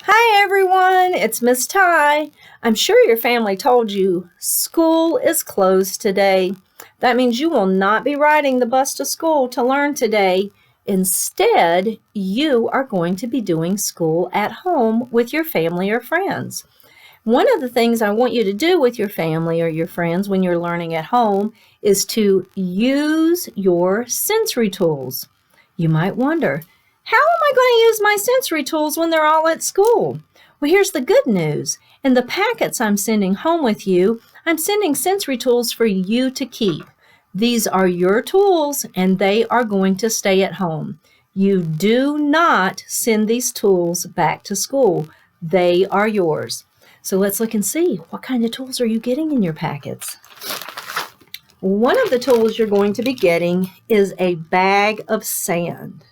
Hi everyone, it's Miss Ty. I'm sure your family told you school is closed today. That means you will not be riding the bus to school to learn today. Instead, you are going to be doing school at home with your family or friends. One of the things I want you to do with your family or your friends when you're learning at home is to use your sensory tools. You might wonder, how am I going to use my sensory tools when they're all at school? Well, here's the good news. In the packets I'm sending home with you, I'm sending sensory tools for you to keep. These are your tools and they are going to stay at home. You do not send these tools back to school. They are yours. So let's look and see, what kind of tools are you getting in your packets? One of the tools you're going to be getting is a bag of sand.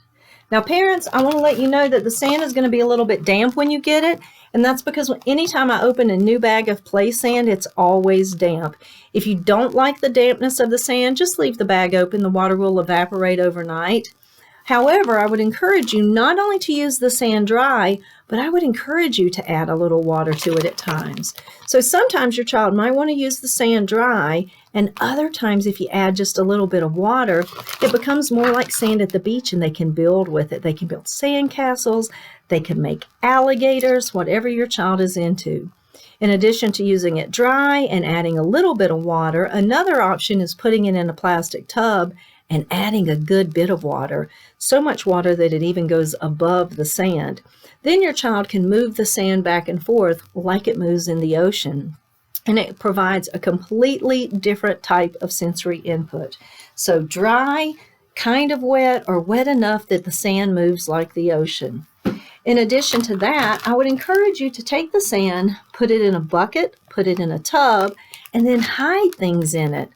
Now, parents, I want to let you know that the sand is going to be a little bit damp when you get it, and that's because anytime I open a new bag of play sand, it's always damp. If you don't like the dampness of the sand, just leave the bag open. The water will evaporate overnight. However, I would encourage you not only to use the sand dry, but I would encourage you to add a little water to it at times. So sometimes your child might want to use the sand dry, and other times if you add just a little bit of water, it becomes more like sand at the beach and they can build with it. They can build sand castles, they can make alligators, whatever your child is into. In addition to using it dry and adding a little bit of water, another option is putting it in a plastic tub and adding a good bit of water, so much water that it even goes above the sand. Then your child can move the sand back and forth like it moves in the ocean. And it provides a completely different type of sensory input. So dry, kind of wet, or wet enough that the sand moves like the ocean. In addition to that, I would encourage you to take the sand, put it in a bucket, put it in a tub, and then hide things in it.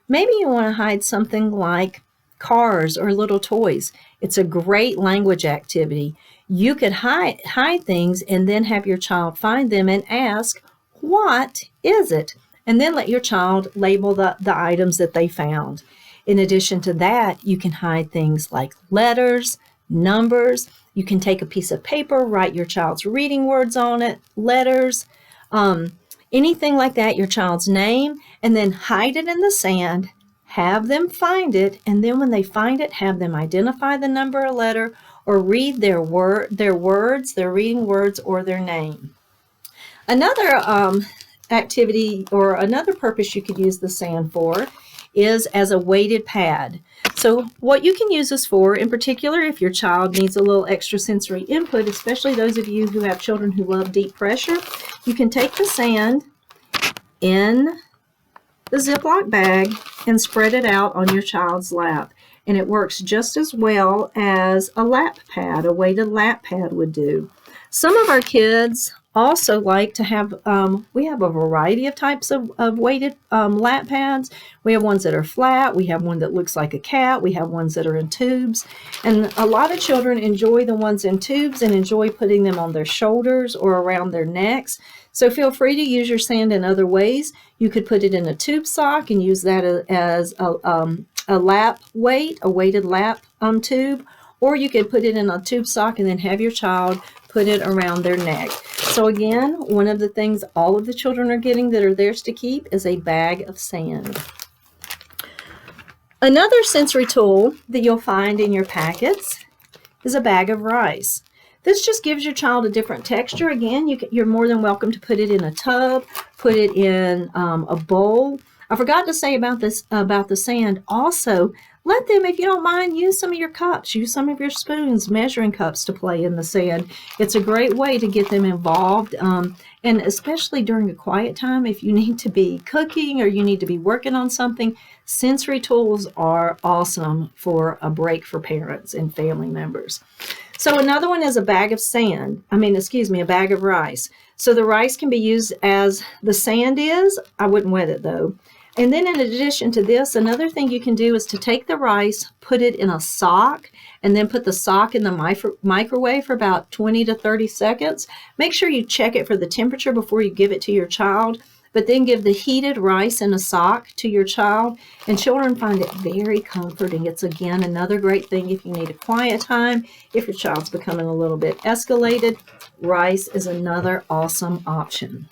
Maybe you want to hide something like cars or little toys. It's a great language activity. You could hide things and then have your child find them and ask, what is it? And then let your child label the items that they found. In addition to that, you can hide things like letters, numbers. You can take a piece of paper, write your child's reading words on it, letters, anything like that, your child's name, and then hide it in the sand, have them find it, and then when they find it, have them identify the number or letter or read their words, their reading words, or their name. Another activity or another purpose you could use the sand for is as a weighted pad. So what you can use this for, in particular, if your child needs a little extra sensory input, especially those of you who have children who love deep pressure, you can take the sand in the Ziploc bag and spread it out on your child's lap. And it works just as well as a lap pad, a weighted lap pad would do. Some of our kids also like to have, we have a variety of types of weighted lap pads. We have ones that are flat. We have one that looks like a cat. We have ones that are in tubes. And a lot of children enjoy the ones in tubes and enjoy putting them on their shoulders or around their necks. So feel free to use your sand in other ways. You could put it in a tube sock and use that as a lap weight, a weighted lap tube. Or you could put it in a tube sock and then have your child put it around their neck. So again, one of the things all of the children are getting that are theirs to keep is a bag of sand. Another sensory tool that you'll find in your packets is a bag of rice. This just gives your child a different texture. Again, you're more than welcome to put it in a tub, put it in a bowl. I forgot to say about the sand. Also, let them, if you don't mind, use some of your cups, use some of your spoons, measuring cups to play in the sand. It's a great way to get them involved, and especially during a quiet time, if you need to be cooking or you need to be working on something, sensory tools are awesome for a break for parents and family members. So another one is a bag of a bag of rice. So the rice can be used as the sand is. I wouldn't wet it though. And then in addition to this, another thing you can do is to take the rice, put it in a sock, and then put the sock in the microwave for about 20 to 30 seconds. Make sure you check it for the temperature before you give it to your child. but then give the heated rice in a sock to your child, and children find it very comforting. It's, again, another great thing if you need a quiet time. If your child's becoming a little bit escalated, rice is another awesome option.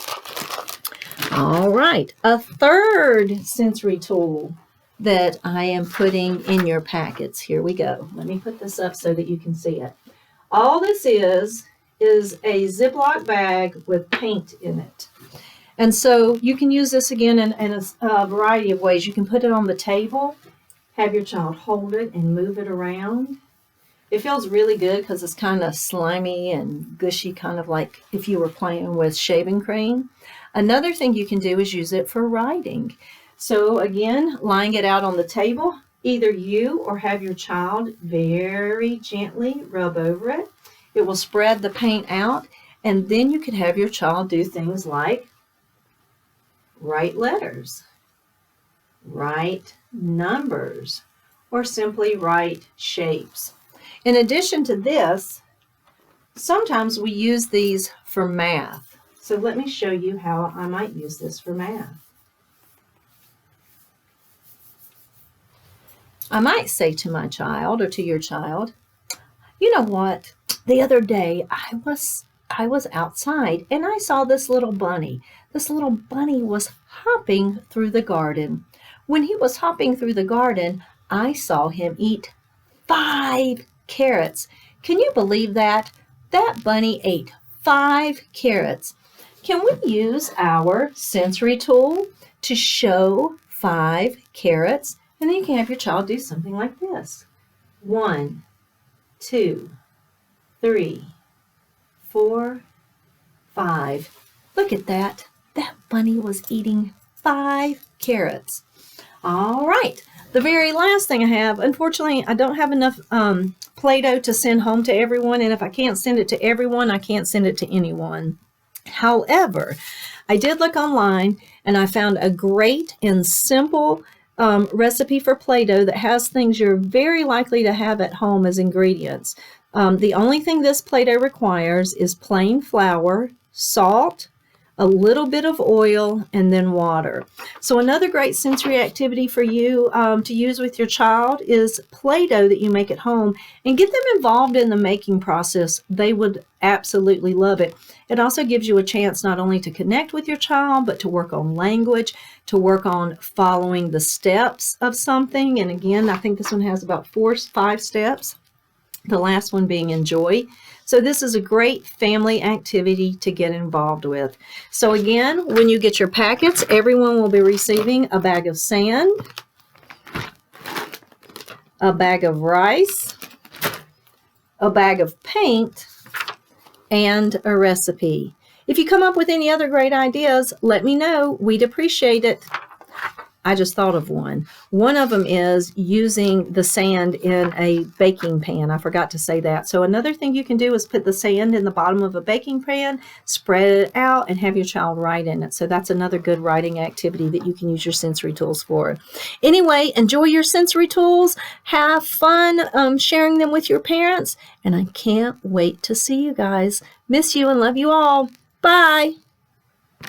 All right, a third sensory tool that I am putting in your packets. Here we go. Let me put this up so that you can see it. All this is a Ziploc bag with paint in it. And so you can use this again in a variety of ways. You can put it on the table, have your child hold it and move it around. It feels really good because it's kind of slimy and gushy, kind of like if you were playing with shaving cream. Another thing you can do is use it for writing. So again, lying it out on the table, either you or have your child very gently rub over it. It will spread the paint out, and then you could have your child do things like write letters, write numbers, or simply write shapes. In addition to this, sometimes we use these for math. So let me show you how I might use this for math. I might say to my child or to your child, you know what? The other day I was outside and I saw this little bunny. This little bunny was hopping through the garden. When he was hopping through the garden, I saw him eat 5 carrots. Can you believe that? That bunny ate 5 carrots. Can we use our sensory tool to show 5 carrots? And then you can have your child do something like this. 1, 2, 3, 4, 5. Look at that. That bunny was eating 5 carrots. All right. The very last thing I have, unfortunately, I don't have enough Play-Doh to send home to everyone. And if I can't send it to everyone, I can't send it to anyone. However, I did look online and I found a great and simple recipe for Play-Doh that has things you're very likely to have at home as ingredients. The only thing this Play-Doh requires is plain flour, salt, a little bit of oil, and then water. So another great sensory activity for you to use with your child is Play-Doh that you make at home, and get them involved in the making process. They would absolutely love it. It also gives you a chance not only to connect with your child, but to work on language, to work on following the steps of something. And again, I think this one has about 4 or 5 steps, the last one being enjoy. So this is a great family activity to get involved with. So again, when you get your packets, everyone will be receiving a bag of sand, a bag of rice, a bag of paint, and a recipe. If you come up with any other great ideas, let me know. We'd appreciate it. I just thought of one. One of them is using the sand in a baking pan. I forgot to say that. So another thing you can do is put the sand in the bottom of a baking pan, spread it out, and have your child write in it. So that's another good writing activity that you can use your sensory tools for. Anyway, enjoy your sensory tools. Have fun sharing them with your parents. And I can't wait to see you guys. Miss you and love you all. Bye.